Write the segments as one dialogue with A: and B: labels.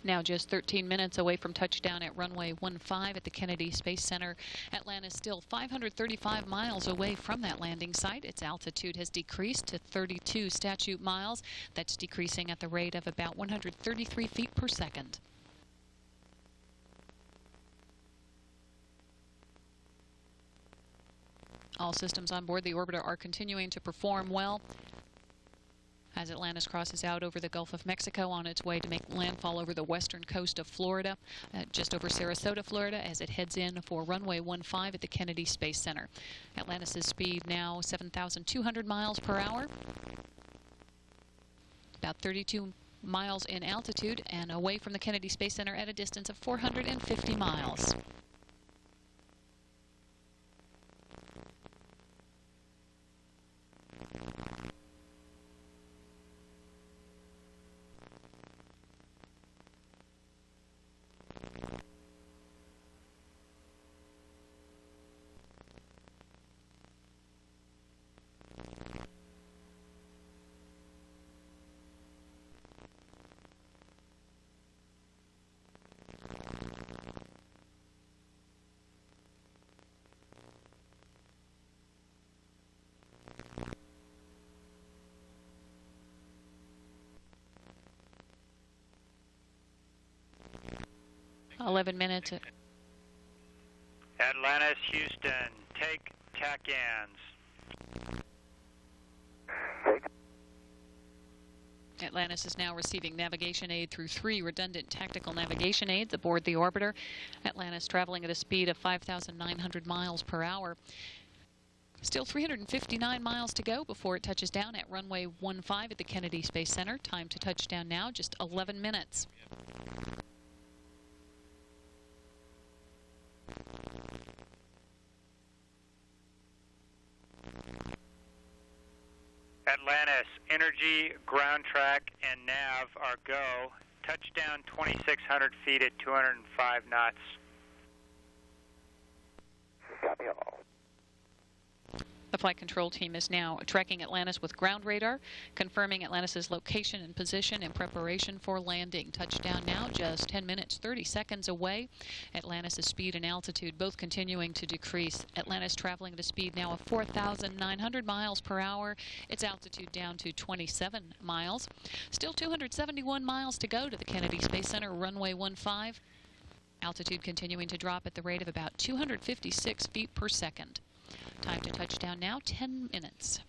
A: Now just 13 minutes away from touchdown at runway 15 at the Kennedy Space Center. Atlantis still 535 miles away from that landing site. Its altitude has decreased to 32 statute miles. That's decreasing at the rate of about 133 feet per second. All systems on board the orbiter are continuing to perform well as Atlantis crosses out over the Gulf of Mexico on its way to make landfall over the western coast of Florida, just over Sarasota, Florida, as it heads in for runway 15 at the Kennedy Space Center. Atlantis' speed now 7,200 miles per hour, about 32 miles in altitude, and away from the Kennedy Space Center at a distance of 450 miles. $11 minutes.
B: Atlantis, Houston, take TACANS.
A: Atlantis is now receiving navigation aid through 3 redundant tactical navigation aids aboard the orbiter. Atlantis traveling at a speed of 5,900 miles per hour. Still 359 miles to go before it touches down at runway 15 at the Kennedy Space Center. Time to touchdown now, just 11 minutes.
B: Atlantis, energy, ground track, and nav are go. Touchdown 2,600 feet at 205 knots.
C: Copy all.
A: The flight control team is now tracking Atlantis with ground radar, confirming Atlantis' location and position in preparation for landing. Touchdown now, just 10 minutes, 30 seconds away. Atlantis' speed and altitude both continuing to decrease. Atlantis traveling at a speed now of 4,900 miles per hour. Its altitude down to 27 miles. Still 271 miles to go to the Kennedy Space Center, runway 15. Altitude continuing to drop at the rate of about 256 feet per second. Time to touchdown now, 10 minutes.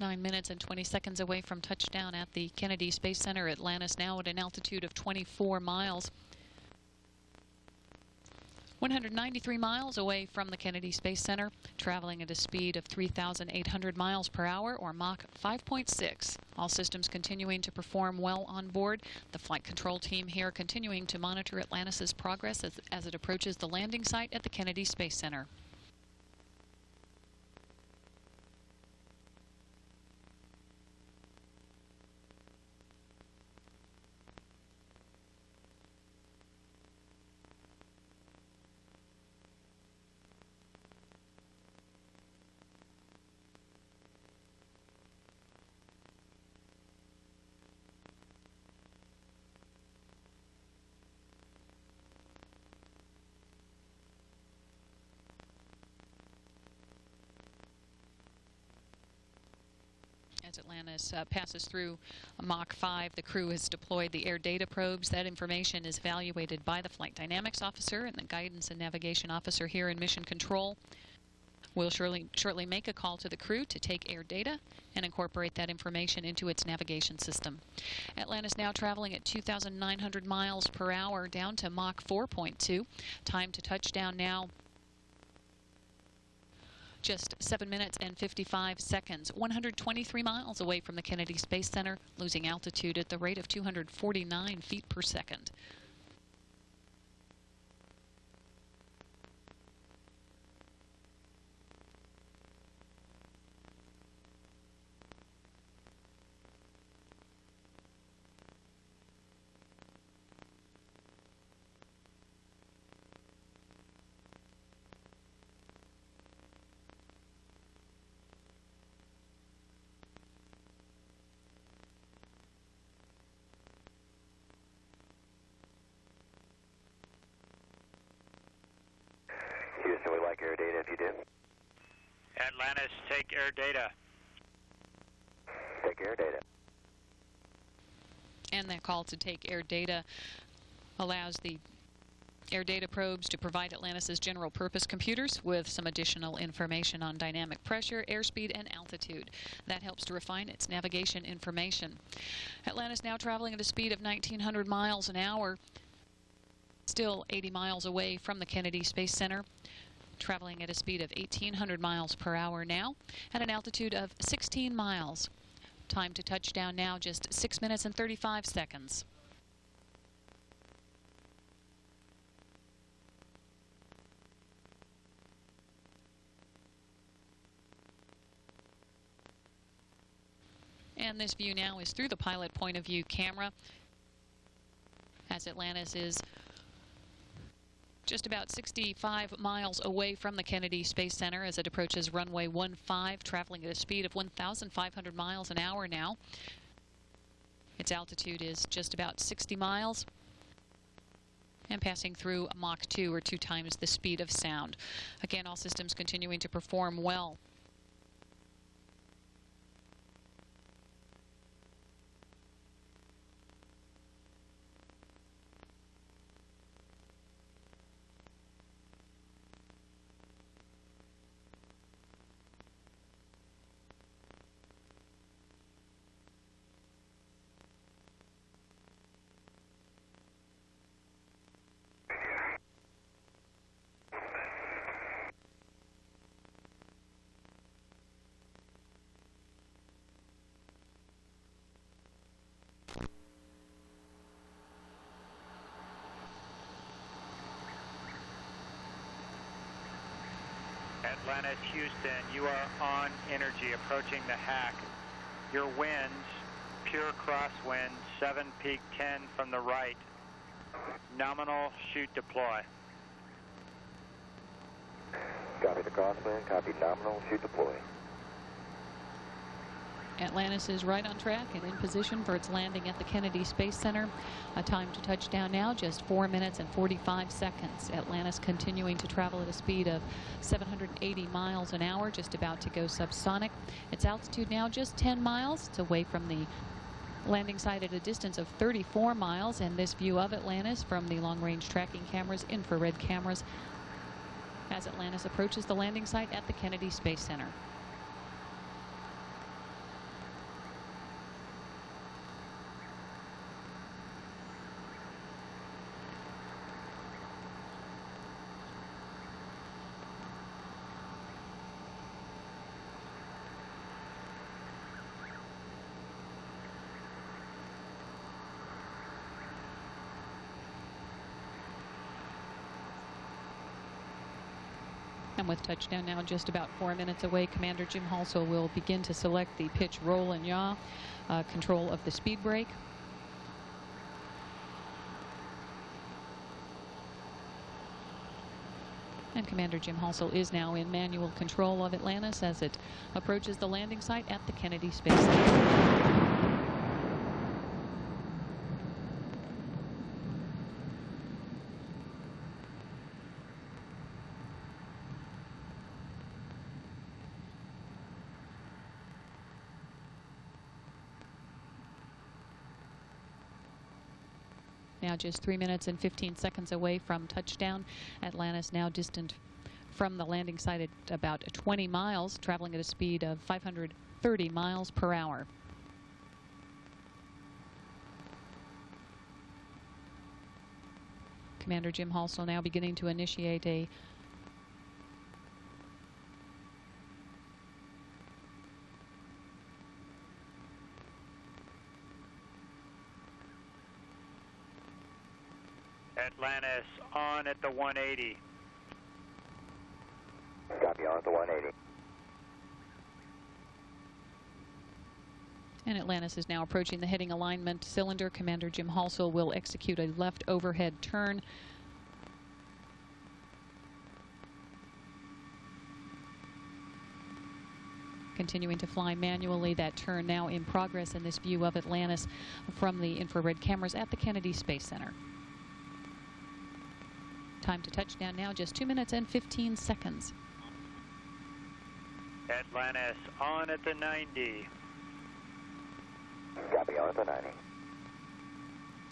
A: Nine minutes and 20 seconds away from touchdown at the Kennedy Space Center. Atlantis now at an altitude of 24 miles. 193 miles away from the Kennedy Space Center, traveling at a speed of 3,800 miles per hour, or Mach 5.6. All systems continuing to perform well on board. The flight control team here continuing to monitor Atlantis' progress as it approaches the landing site at the Kennedy Space Center. As Atlantis passes through Mach 5, the crew has deployed the air data probes. That information is evaluated by the flight dynamics officer and the guidance and navigation officer here in Mission Control. We'll shortly make a call to the crew to take air data and incorporate that information into its navigation system. Atlantis now traveling at 2,900 miles per hour down to Mach 4.2. Time to touchdown now, just 7 minutes and 55 seconds. 123 miles away from the Kennedy Space Center, losing altitude at the rate of 249 feet per second.
C: Houston, we like air data if you do.
B: Atlantis, take air data.
C: Take air data.
A: And that call to take air data allows the air data probes to provide Atlantis' general purpose computers with some additional information on dynamic pressure, airspeed, and altitude. That helps to refine its navigation information. Atlantis now traveling at a speed of 1,900 miles an hour, still 80 miles away from the Kennedy Space Center, traveling at a speed of 1,800 miles per hour now, at an altitude of 16 miles. Time to touchdown now, just 6 minutes and 35 seconds. And this view now is through the pilot point of view camera, as Atlantis is just about 65 miles away from the Kennedy Space Center as it approaches runway 15, traveling at a speed of 1,500 miles an hour now. Its altitude is just about 60 miles and passing through Mach 2, or 2 times the speed of sound. Again, all systems continuing to perform well.
B: Atlantis, Houston, you are on energy approaching the hack. Your winds, pure crosswind, 7 peak 10 from the right. Nominal, shoot, deploy.
C: Copy the crosswind, copy nominal, shoot, deploy.
A: Atlantis is right on track and in position for its landing at the Kennedy Space Center. A time to touchdown now, just 4 minutes and 45 seconds. Atlantis continuing to travel at a speed of 780 miles an hour, just about to go subsonic. Its altitude now just 10 miles. It's away from the landing site at a distance of 34 miles. And this view of Atlantis from the long-range tracking cameras, infrared cameras, as Atlantis approaches the landing site at the Kennedy Space Center. And with touchdown now just about 4 minutes away, Commander Jim Halsell will begin to select the pitch, roll, and yaw, control of the speed brake. And Commander Jim Halsell is now in manual control of Atlantis as it approaches the landing site at the Kennedy Space Center. Now just 3 minutes and 15 seconds away from touchdown. Atlantis now distant from the landing site at about 20 miles, traveling at a speed of 530 miles per hour. Commander Jim Halsell now beginning to initiate a
B: Atlantis on at the 180.
C: Copy, on at the 180.
A: And Atlantis is now approaching the heading alignment cylinder. Commander Jim Halsell will execute a left overhead turn. Continuing to fly manually. That turn now in progress in this view of Atlantis from the infrared cameras at the Kennedy Space Center. Time to touchdown now, just 2 minutes and 15 seconds.
B: Atlantis on at the 90.
C: Copy, on at the 90.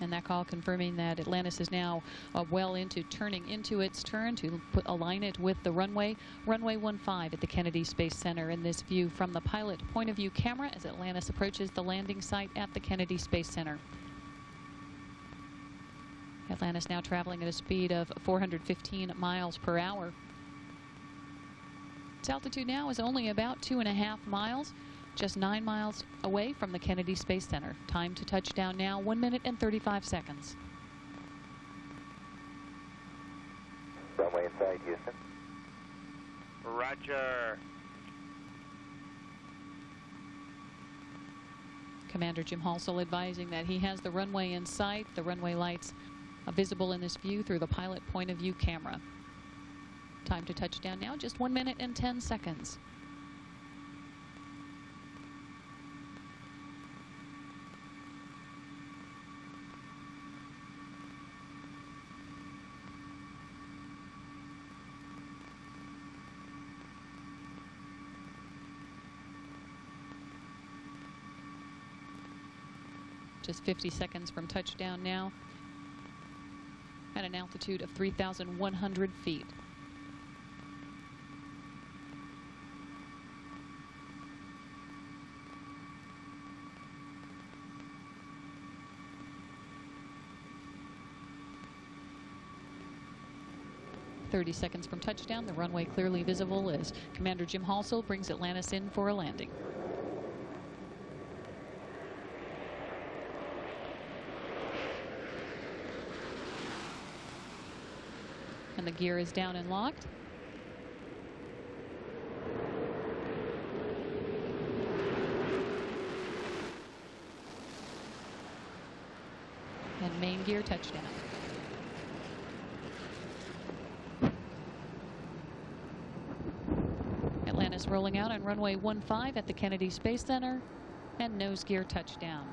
A: And that call confirming that Atlantis is now well into turning into its turn to align it with the runway 15 at the Kennedy Space Center. In this view from the pilot point of view camera as Atlantis approaches the landing site at the Kennedy Space Center. Atlantis now traveling at a speed of 415 miles per hour. Its altitude now is only about 2.5 miles, just 9 miles away from the Kennedy Space Center. Time to touchdown now, 1 minute and 35 seconds.
C: Runway inside, Houston.
B: Roger.
A: Commander Jim Halsell advising that he has the runway in sight. The runway lights visible in this view through the pilot point of view camera. Time to touchdown now, just 1 minute and 10 seconds. Just 50 seconds from touchdown now at an altitude of 3,100 feet. "30 seconds from touchdown, the runway clearly visible as Commander Jim Halsell brings Atlantis in for a landing. And the gear is down and locked. And main gear touchdown. Atlantis rolling out on runway 15 at the Kennedy Space Center, and nose gear touchdown.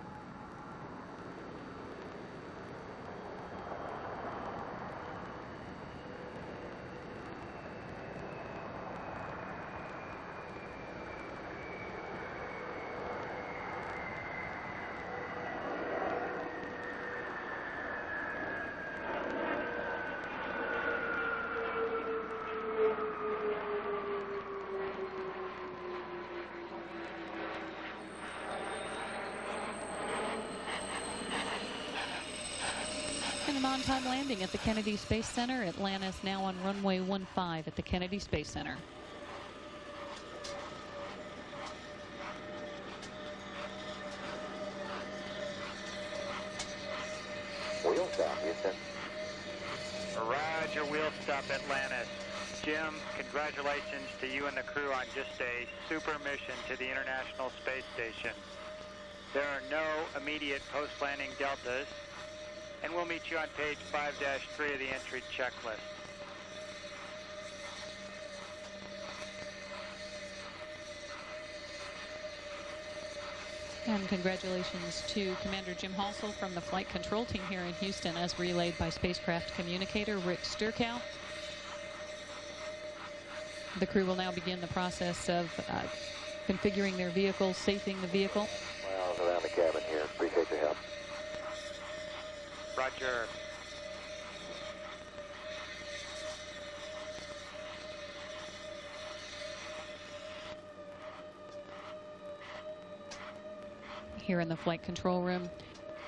A: And an on-time landing at the Kennedy Space Center. Atlantis now on runway 15 at the Kennedy Space Center.
C: Wheel stop, Houston.
B: Roger, wheel stop, Atlantis. Jim, congratulations to you and the crew on just a super mission to the International Space Station. There are no immediate post-landing deltas, and we'll meet you on page 5-3 of the entry checklist.
A: And congratulations to Commander Jim Halsell from the flight control team here in Houston, as relayed by spacecraft communicator Rick Sturkow. The crew will now begin the process of configuring their vehicle, safing the vehicle.
C: Miles around the cabin here. Appreciate your help.
B: Roger.
A: here in the flight control room.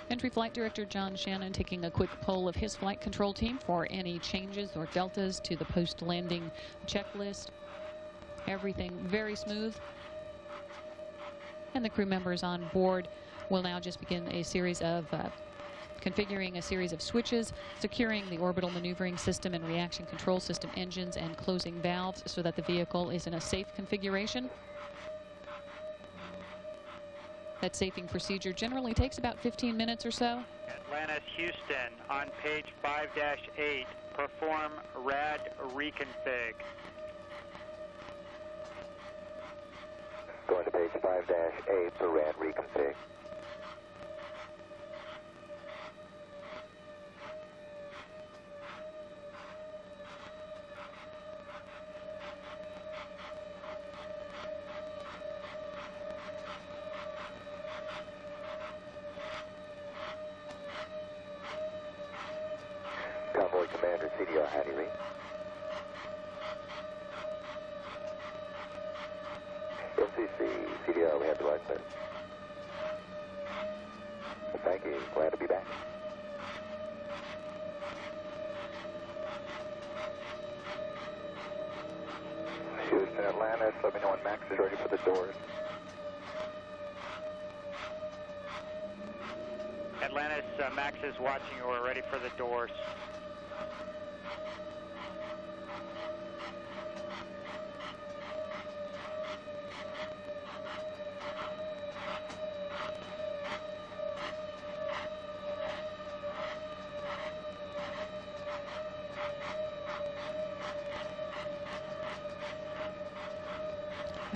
A: Entry Flight Director John Shannon taking a quick poll of his flight control team for any changes or deltas to the post-landing checklist. Everything very smooth. And the crew members on board will now just begin a series of configuring a series of switches, securing the orbital maneuvering system and reaction control system engines, and closing valves so that the vehicle is in a safe configuration. That safing procedure generally takes about 15 minutes or so.
B: Atlantis Houston, on page 5-8, perform rad reconfig.
C: Going to page 5-8 for rad reconfig. Convoy Commander CDR, how do you read? LCC, CDR, we have the right clear. Thank you, glad to be back. Houston, Atlantis, let me know when Max is ready for the doors.
B: Atlantis, Max is watching you. We're ready for the doors.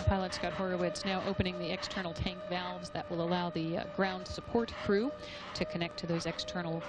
A: Pilot Scott Horowitz now opening the external tank valves that will allow the ground support crew to connect to those external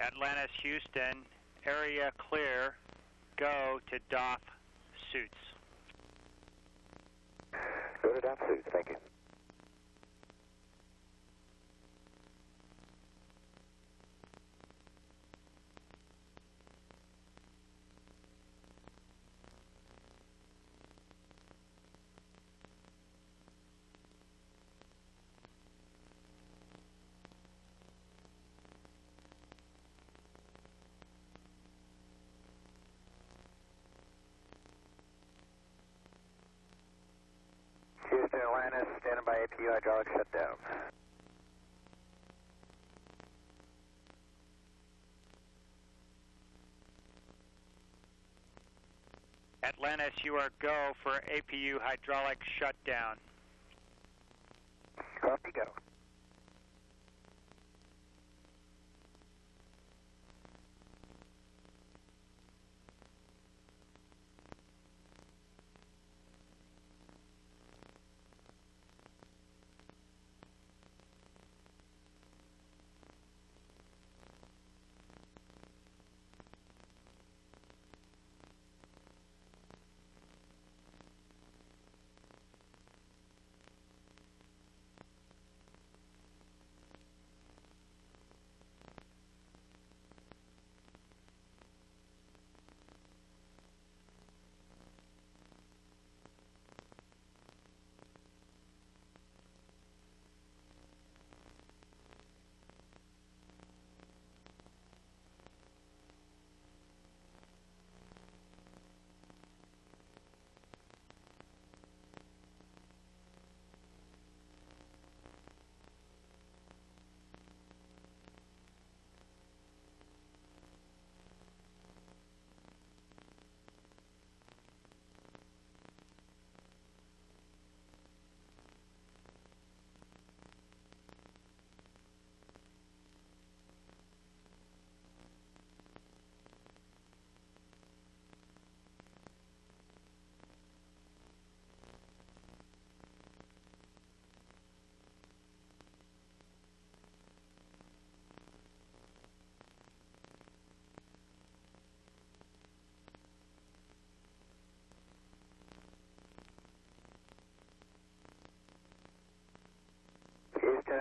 B: Atlantis Houston, area clear, go to doff suits.
C: Go to doff suits, thank you. Houston, Atlantis, standing by APU hydraulic shutdown.
B: Atlantis, you are go for APU hydraulic shutdown.
C: Copy, go.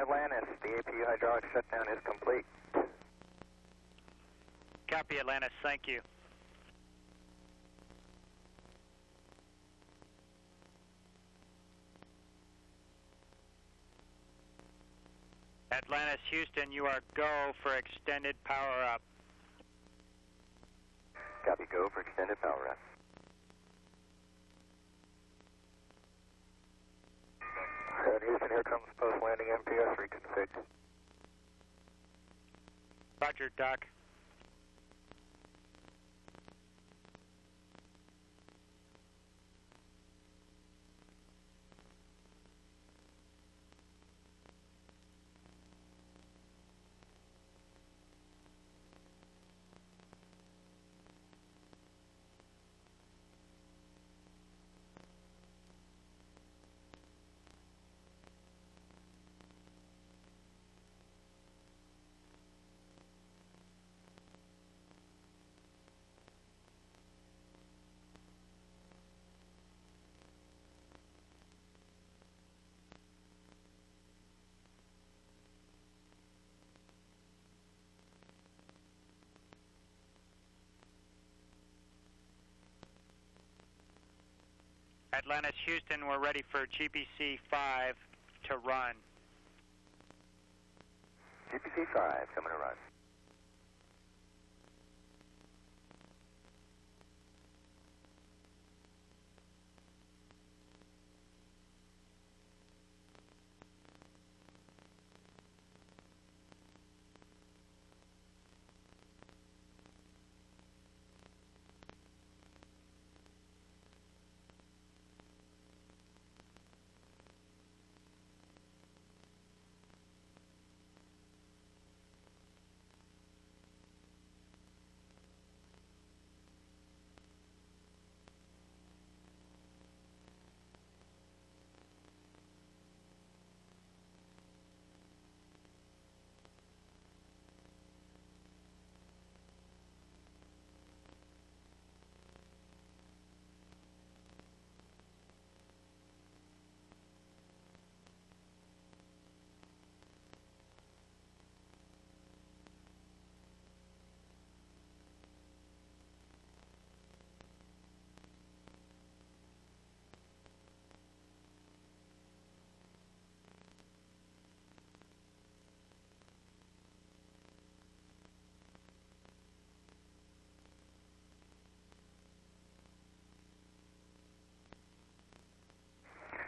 C: Atlantis. The APU hydraulic shutdown is complete.
B: Copy, Atlantis. Thank you. Atlantis, Houston, you are go for extended power up.
C: Copy, go for extended power up. Houston, here comes post-landing MPS reconfig.
B: Roger, Doc. Atlantis, Houston, we're ready for GPC 5 to run.
C: GPC 5 coming to run.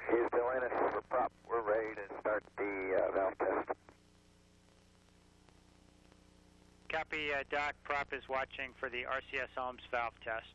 C: Houston, Atlantis, we're prop. We're ready to start the valve test.
B: Copy, Doc. Prop is watching for the RCS Ohms valve test.